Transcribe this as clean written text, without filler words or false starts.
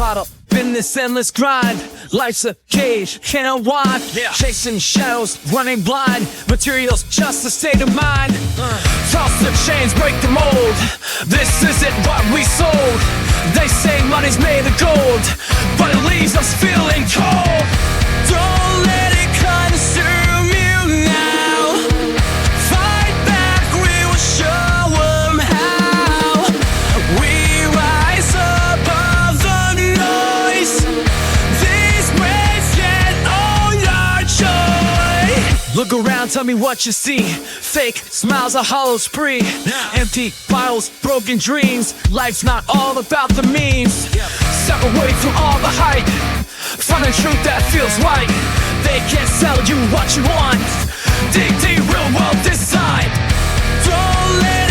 Caught up in this endless grind. Life's a cage, can't unwind. Chasing shadows, running blind. Materials, just a state of mind. Toss the chains, break the mold. This isn't what we sold. They say money's made of gold, but it leaves us feeling cold. Don't let it consume you now. Fight back, we will show 'em how. We rise above the noise. These waves can't own our joy. Look around, tell me what you see. Fake smiles, a hollow spree. Empty bottles, broken dreams. Life's not all about the memes. Step away from all the hype. Find a truth that feels right. They can't sell you what you want. Dig deep, real world decide. Don't let